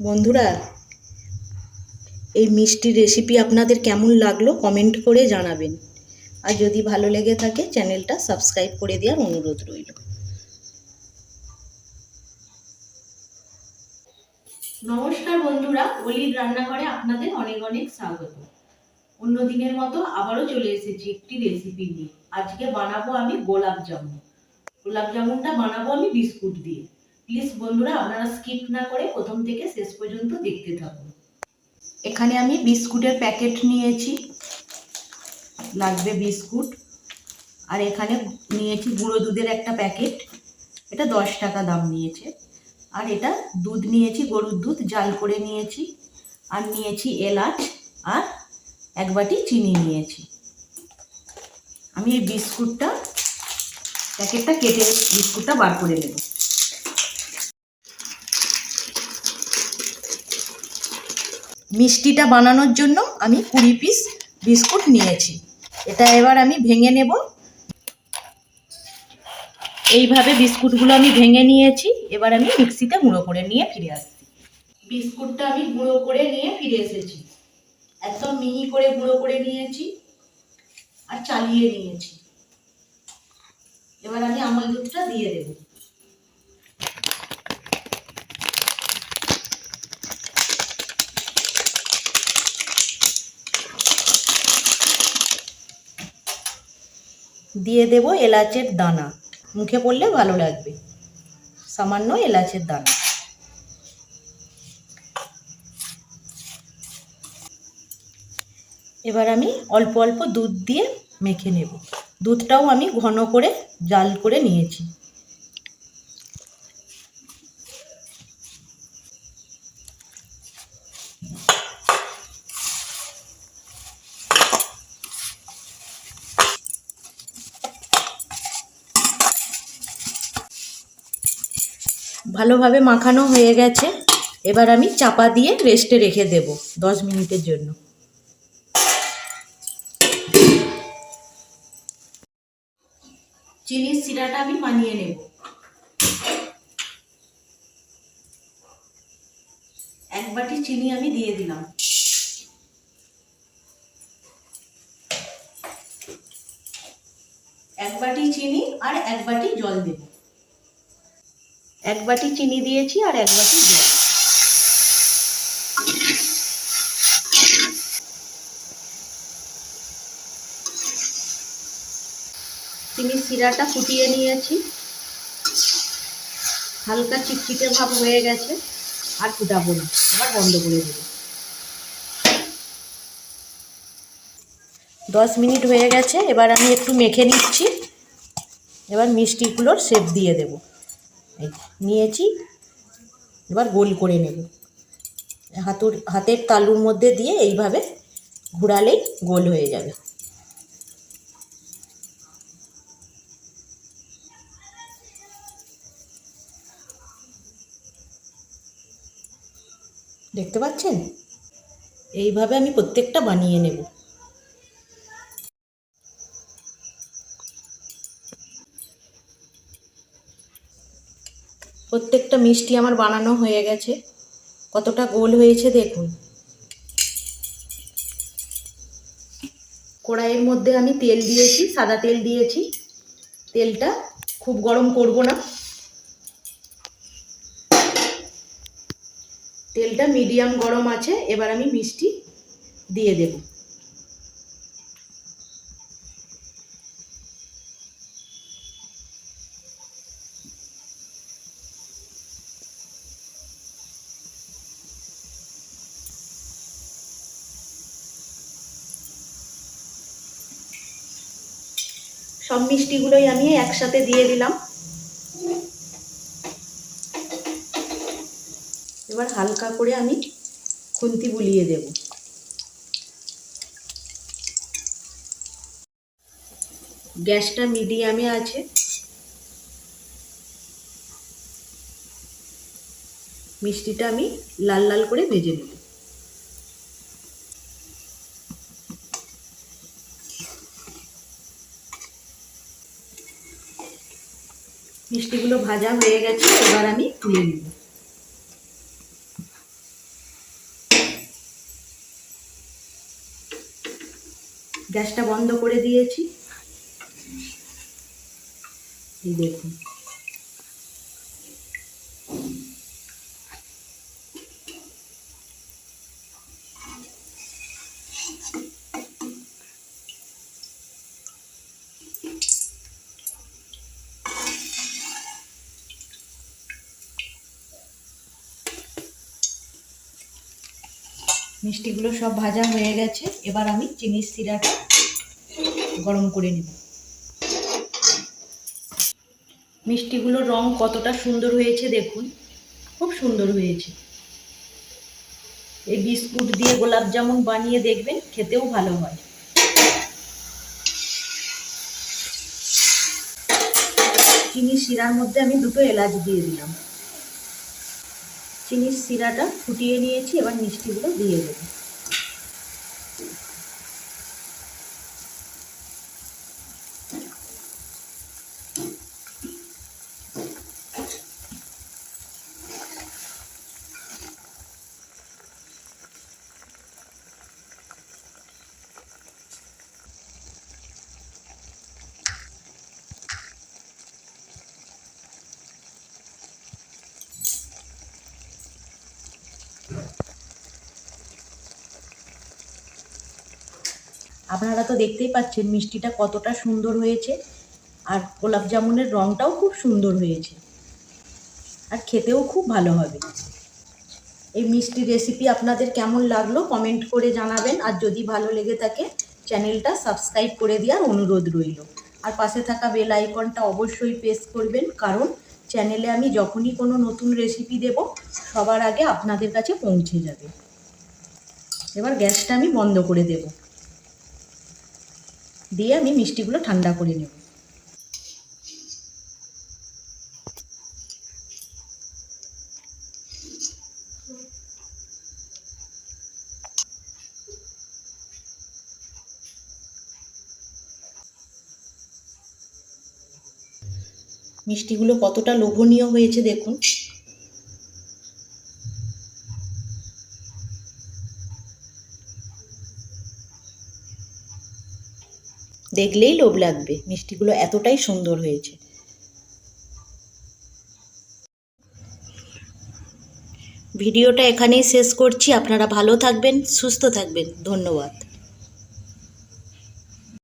বন্ধুরা, এই মিষ্টির রেসিপি আপনাদের কেমন লাগলো কমেন্ট করে জানাবেন। আর যদি ভালো লেগে থাকে চ্যানেলটা সাবস্ক্রাইব করে দেওয়ার অনুরোধ রইল। নমস্কার বন্ধুরা, অলির রান্নাঘরে আপনাদের অনেক অনেক স্বাগত। অন্য দিনের মতো আবারও চলে এসেছি একটি রেসিপি নিয়ে। আজকে বানাবো আমি গোলাপ জামুন। গোলাপ জামুনটা বানাবো আমি বিস্কুট দিয়ে। প্লিজ বন্ধুরা, আপনারা স্কিপ না করে প্রথম থেকে শেষ পর্যন্ত দেখতে থাকুন। এখানে আমি বিস্কুটের প্যাকেট নিয়েছি, লাগবে বিস্কুট। আর এখানে নিয়েছি গুঁড়ো দুধের একটা প্যাকেট, এটা 10 টাকা দাম নিয়েছে। আর এটা দুধ নিয়েছি, গরুর দুধ জাল করে নিয়েছি। আর নিয়েছি এলাচ আর 1 বাটি চিনি নিয়েছি। আমি এই প্যাকেটটা কেটে বিস্কুটটা বার করে নেব। মিষ্টিটা বানানোর জন্য আমি 20 পিস বিস্কুট নিয়েছি। এটা এবার আমি ভেঙে নেব। এইভাবে বিস্কুটগুলো আমি ভেঙে নিয়েছি। এবার আমি মিক্সিতে গুঁড়ো করে নিয়ে ফিরে আসছি। বিস্কুটটা আমি গুঁড়ো করে নিয়ে ফিরে এসেছি। একদম মিহি করে গুঁড়ো করে নিয়েছি আর চালিয়ে নিয়েছি। এবার আমি আমল দুধটা দিয়ে দেব। দিয়ে দেব এলাচের দানা, মুখে পড়লে ভালো লাগবে, সামান্য এলাচের দানা। এবার আমি অল্প অল্প দুধ দিয়ে মেখে নেব। দুধটাও আমি ঘন করে জাল করে নিয়েছি। ভালোভাবে মাখানো হয়ে গেছে। এবার আমি চাপা দিয়ে রেস্টে রেখে দেব 10 মিনিটের জন্য। চিনির সিরাটা আমি বানিয়ে নেব। 1 বাটি চিনি আমি দিয়ে দিলাম। 1 বাটি চিনি আর 1 বাটি জল দেব। 1 বাটি চিনি দিয়েছি আর 1 বাটি জল। চিনির সিরাটা ফুটিয়ে নিয়েছি, হালকা চিটচিটে ভাব হয়ে গেছে। আর ফুটাবো না, এবার বন্ধ করে দেব। 10 মিনিট হয়ে গেছে। এবার আমি একটু মেখে নিচ্ছি। এবার মিষ্টিগুলোর শেপ দিয়ে দেব। এই নিয়েছি, এবার গোল করে নেব। হাতের তালুর মধ্যে দিয়ে এইভাবে ঘোরালেই গোল হয়ে যাবে। দেখতে পাচ্ছেন? এইভাবে আমি প্রত্যেকটা বানিয়ে নেব। প্রত্যেকটা মিষ্টি আমার বানানো হয়ে গেছে। কতটা গোল হয়েছে দেখুন। কড়াইয়ের মধ্যে আমি তেল দিয়েছি, সাদা তেল দিয়েছি। তেলটা খুব গরম করব না, তেলটা মিডিয়াম গরম আছে। এবার আমি মিষ্টি দিয়ে দেব। সব মিষ্টিগুলোই আমি একসাথে দিয়ে দিলাম। এবার হালকা করে আমি খুন্তি বুলিয়ে দেব। গ্যাসটা মিডিয়ামে আছে। মিষ্টিটা আমি লাল লাল করে ভেজে নেব। মিষ্টিগুলো ভাজা হয়ে গেছে। এবার আমি তুলে নেব। গ্যাসটা বন্ধ করে দিয়েছি। এই দেখুন, মিষ্টিগুলো সব ভাজা হয়ে গেছে। এবার আমি চিনির সিরাটা গরম করে নেব। মিষ্টিগুলোর রং কতটা সুন্দর হয়েছে দেখুন, খুব সুন্দর হয়েছে। এই বিস্কুট দিয়ে গোলাপ জামুন বানিয়ে দেখবেন, খেতেও ভালো হয়। চিনির শিরার মধ্যে আমি 2টো এলাচ দিয়ে দিলাম। চিনির শিরাটা ফুটিয়ে নিয়েছি, এবার মিষ্টিগুলো দিয়ে দেব। আপনারা তো দেখতেই পাচ্ছেন মিষ্টিটা কতটা সুন্দর হয়েছে, আর গোলাপ জামুনের রংটাও খুব সুন্দর হয়েছে, আর খেতেও খুব ভালো হবে। এই মিষ্টি রেসিপি আপনাদের কেমন লাগলো কমেন্ট করে জানাবেন, আর যদি ভালো লেগে থাকে চ্যানেলটা সাবস্ক্রাইব করে দেওয়ার অনুরোধ রইল। আর পাশে থাকা বেল আইকনটা অবশ্যই প্রেস করবেন, কারণ চ্যানেলে আমি যখনই কোনো নতুন রেসিপি দেব সবার আগে আপনাদের কাছে পৌঁছে যাবে। এবার গ্যাসটা আমি বন্ধ করে দেব, দিয়ে আমি মিষ্টিগুলো ঠান্ডা করে নেব। মিষ্টিগুলো কতটা লোভনীয় হয়েছে দেখুন। দেখলেই লোভ লাগবে, মিষ্টিগুলো এতটাই সুন্দর হয়েছে। ভিডিওটা এখানেই শেষ করছি। আপনারা ভালো থাকবেন, সুস্থ থাকবেন। ধন্যবাদ।